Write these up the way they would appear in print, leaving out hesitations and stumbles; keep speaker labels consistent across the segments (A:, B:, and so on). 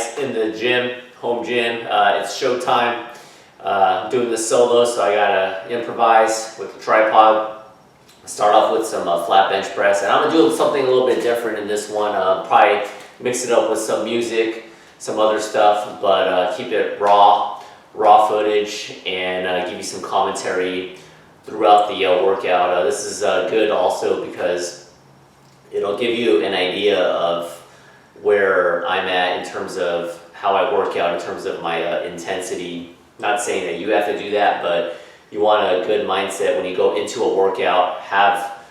A: guys in the gym, home gym. It's showtime. I'm doing this solo, so I gotta improvise with the tripod. Start off with some flat bench press, and I'm gonna do something a little bit different in this one. Probably mix it up with some music, some other stuff, but keep it raw footage, and give you some commentary throughout the workout. This is good also because it'll give you an idea of where I'm at in terms of how I work out, in terms of my intensity. Not saying that you have to do that, but you want a good mindset when you go into a workout. Have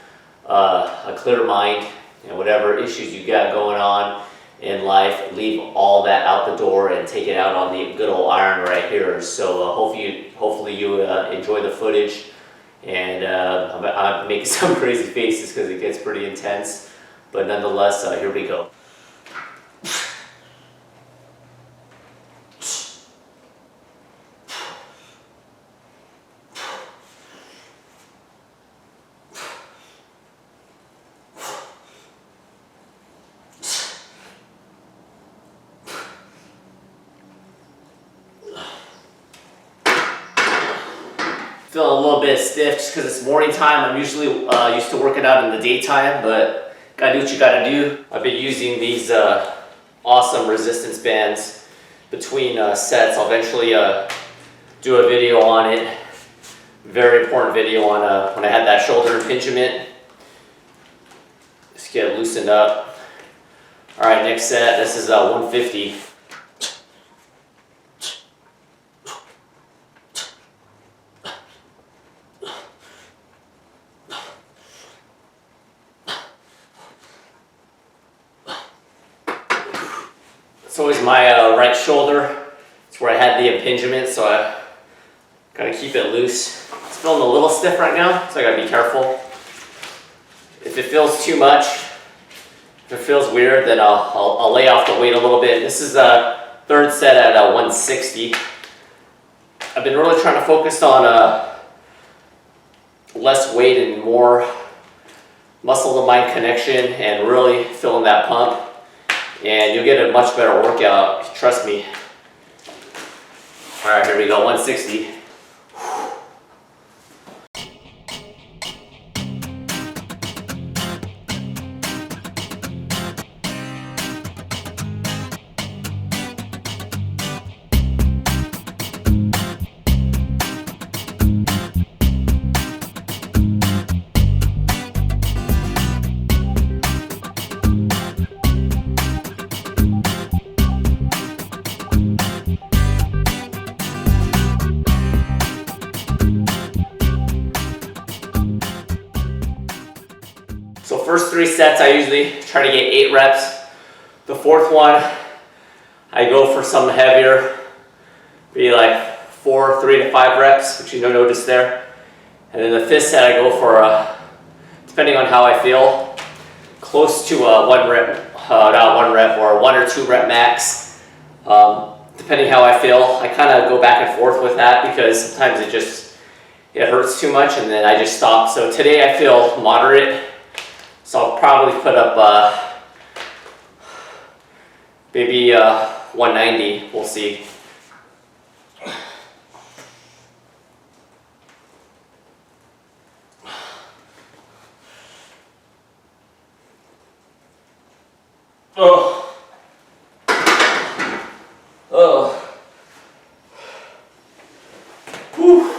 A: a clear mind, and whatever issues you got going on in life, leave all that out the door and take it out on the good old iron right here. So hopefully you enjoy the footage, and I'm making some crazy faces because it gets pretty intense, but nonetheless, here we go. Feeling a little bit stiff just because it's morning time. I'm usually used to working out in the daytime, but gotta do what you gotta do. I've been using these awesome resistance bands between sets. I'll eventually do a video on it. Very important video on when I had that shoulder impingement. Just get it loosened up. All right, next set. This is 150. It's always my right shoulder. It's where I had the impingement, so I gotta keep it loose. It's feeling a little stiff right now, so I gotta be careful. If it feels too much, if it feels weird, then I'll lay off the weight a little bit. This is the third set at 160. I've been really trying to focus on less weight and more muscle to mind connection, and really feeling that pump. And you'll get a much better workout, trust me. All right, here we go, 160. So first 3 sets, I usually try to get 8 reps. The fourth one, I go for something heavier, be like 3 to 5 reps, which you notice there. And then the fifth set, I go for, depending on how I feel, close to 1 rep, not 1 rep, or 1 or 2 rep max. Depending how I feel, I kind of go back and forth with that because sometimes it hurts too much, and then I just stop. So today I feel moderate. So I'll probably put up maybe 190, we'll see. Oh. Oh. Whew.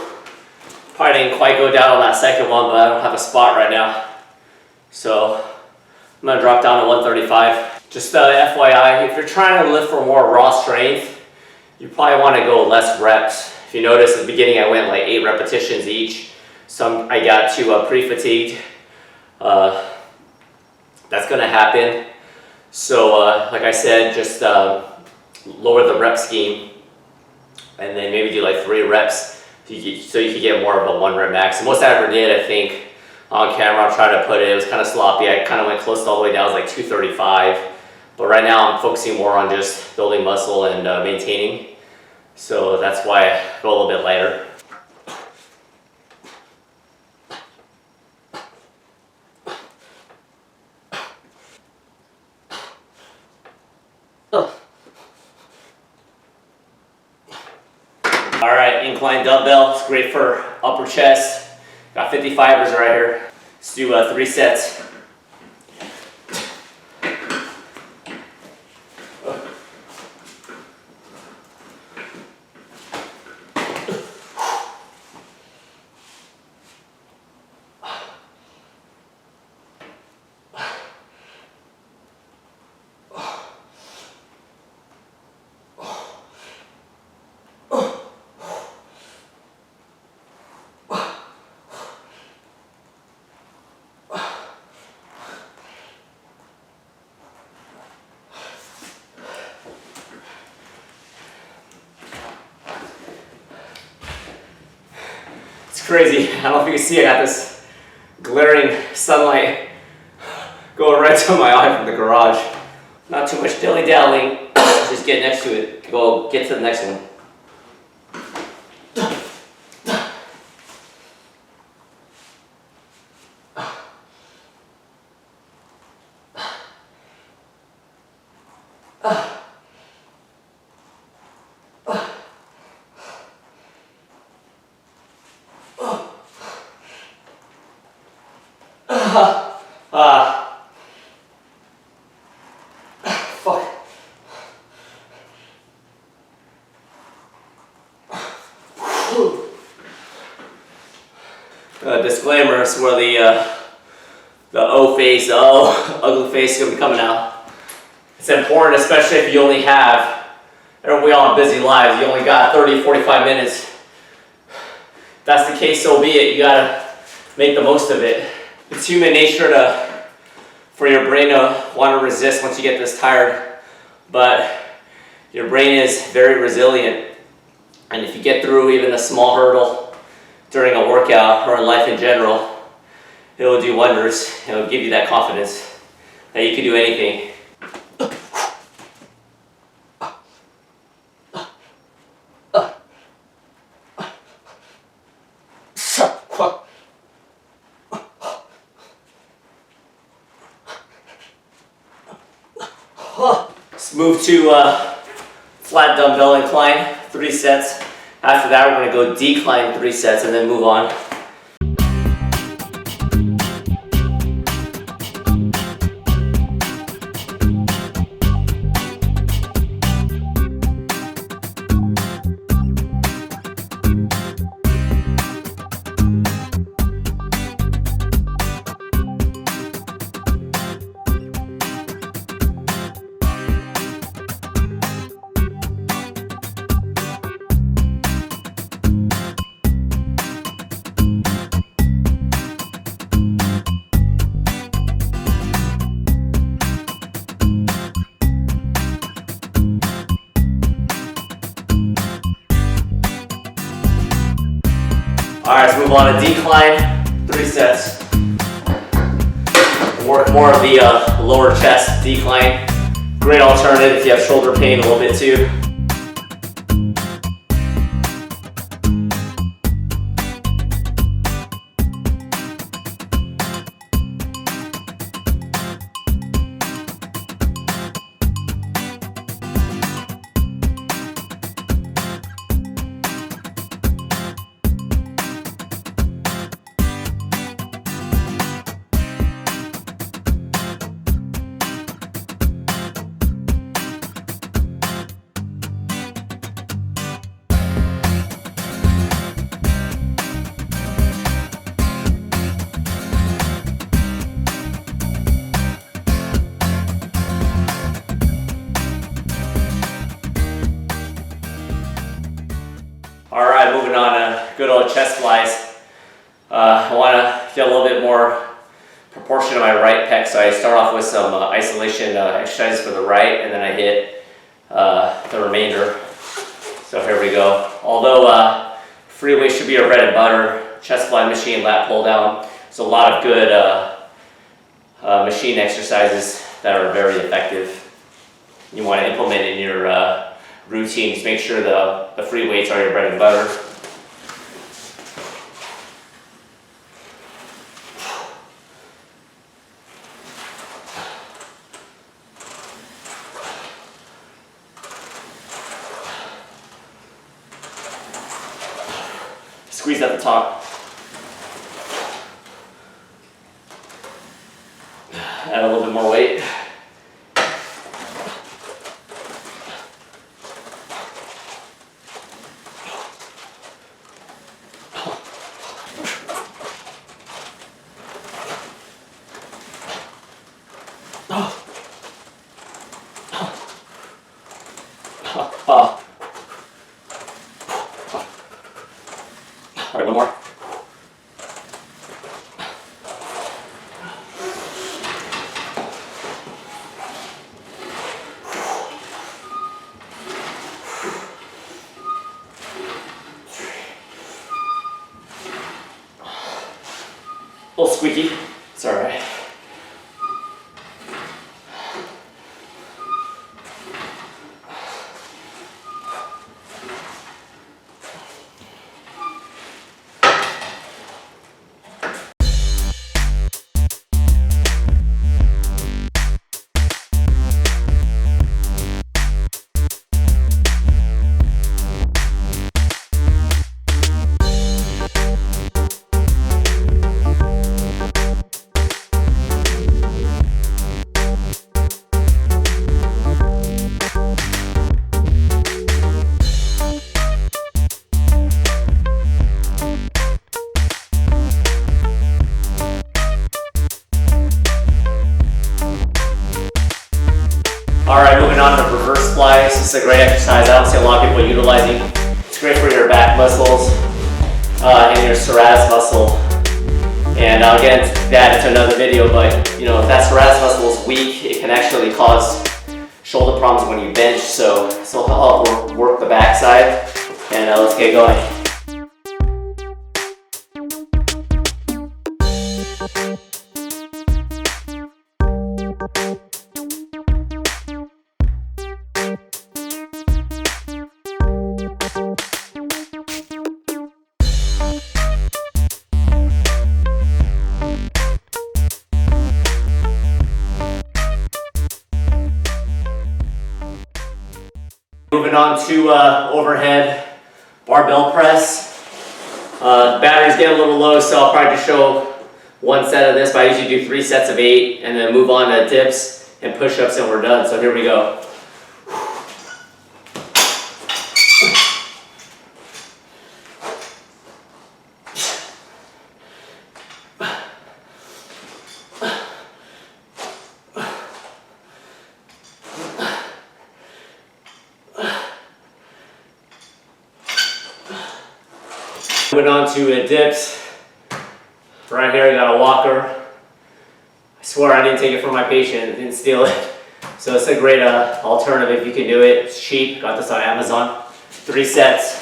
A: Probably didn't quite go down on that second one, but I don't have a spot right now. So I'm gonna drop down to 135. Just FYI, if you're trying to lift for more raw strength, you probably want to go less reps. If you notice at the beginning, I went like 8 repetitions each. So I got to pre-fatigued. That's gonna happen. So like I said, just lower the rep scheme, and then maybe do like 3 reps so you can get more of a 1 rep max. The most I ever did, I think, on camera, I'll try to put it was kind of sloppy. I kind of went close to all the way down. It was like 235. But right now I'm focusing more on just building muscle and maintaining. So that's why I go a little bit lighter. All right, incline dumbbell. It's great for upper chest. Got 55ers right here. Let's do 3 sets. It's crazy. I don't know if you can see, I got this glaring sunlight going right to my eye from the garage. Not too much dilly-dallying, just get next to it. Go get to the next one. Fuck. Disclaimer, this is where the O face, the O, ugly face is going to be coming out. It's important, especially if you only have, we all have busy lives, you only got 30, 45 minutes. If that's the case, so be it. You got to make the most of it. It's human nature for your brain to want to resist once you get this tired, but your brain is very resilient, and if you get through even a small hurdle during a workout or in life in general, it will do wonders. It will give you that confidence that you can do anything. Let's move to flat dumbbell incline, 3 sets. After that, we're going to go decline 3 sets and then move on. Alright, let's move on to decline, 3 sets. Work more of the lower chest decline. Great alternative if you have shoulder pain a little bit too. Alright, moving on to good old chest flies. I want to get a little bit more proportion of my right pec, so I start off with some isolation exercises for the right, and then I hit the remainder. So here we go. Although free weight should be our bread and butter, chest fly machine, lat pull down, there's a lot of good machine exercises that are very effective. You want to implement in your routine. Just make sure the free weights are your bread and butter. Squeeze at the top. Add a little bit more weight. All right, one more. A little squeaky, it's all right. Alright, moving on to reverse flies. This is a great exercise. I don't see a lot of people utilizing. It's great for your back muscles and your serratus muscle. And I'll get that into another video, but you know, if that serratus muscle is weak, it can actually cause shoulder problems when you bench. So I'll help work the back side. And let's get going. Moving on to overhead barbell press. Batteries get a little low, so I'll probably just show one set of this, but I usually do 3 sets of 8 and then move on to dips and push-ups and we're done. So here we go. Moving on to dips. Right here I got a walker. I swear I didn't take it from my patient, I didn't steal it. So it's a great alternative if you can do it. It's cheap, got this on Amazon. 3 sets.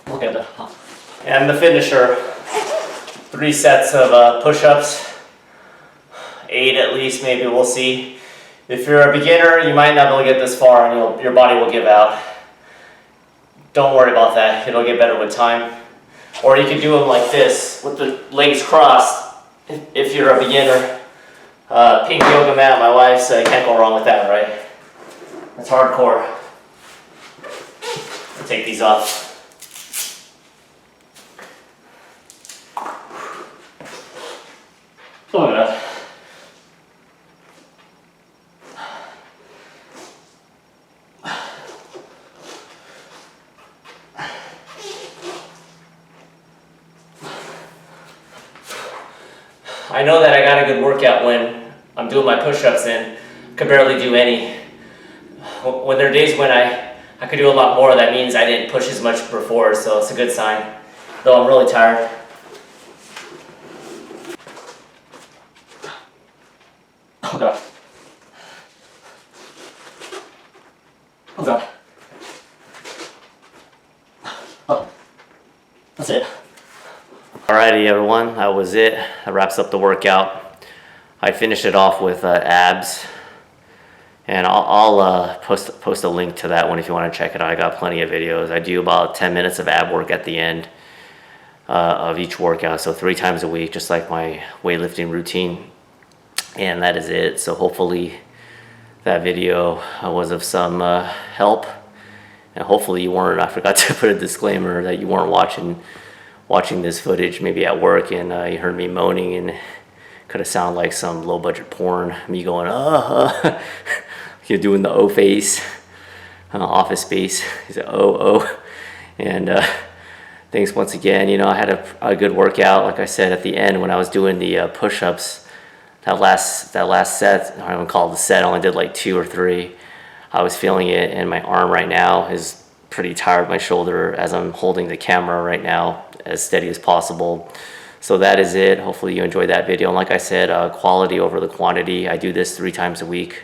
A: Look at that. And the finisher, 3 sets of push-ups, 8 at least, maybe, we'll see. If you're a beginner, you might not be able to get this far and your body will give out. Don't worry about that, it'll get better with time. Or you can do them like this, with the legs crossed, if you're a beginner. Pink yoga mat, my wife's, can't go wrong with that, right? That's hardcore. I'll take these off. Look at that. I know that I got a good workout when I'm doing my push-ups and could barely do any. When there are days when I could do a lot more, that means I didn't push as much before, so it's a good sign. Though I'm really tired. Oh God. Oh God. Oh. That's it. Alrighty everyone, that was it. That wraps up the workout. I finished it off with abs, and I'll post a link to that one if you want to check it out. I got plenty of videos. I do about 10 minutes of ab work at the end of each workout, so 3 times a week, just like my weightlifting routine. And that is it. So hopefully that video was of some help, and hopefully you weren't, I forgot to put a disclaimer that you weren't watching this footage maybe at work and you heard me moaning and could have sounded like some low budget porn, me going you're doing the O face, Office Space. He said oh. And thanks once again. You know, I had a good workout, like I said at the end when I was doing the push-ups. That last set, I don't call it the set, I only did like 2 or 3. I was feeling it, and my arm right now is pretty tired, my shoulder, as I'm holding the camera right now as steady as possible. So that is it. Hopefully you enjoyed that video. And like I said, quality over the quantity. I do this 3 times a week.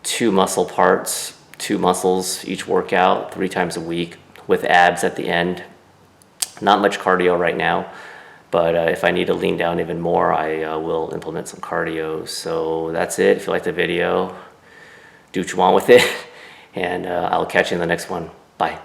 A: 2 muscle parts, 2 muscles each workout, 3 times a week with abs at the end. Not much cardio right now, but if I need to lean down even more, I will implement some cardio. So that's it. If you liked the video, do what you want with it, and I'll catch you in the next one. Bye.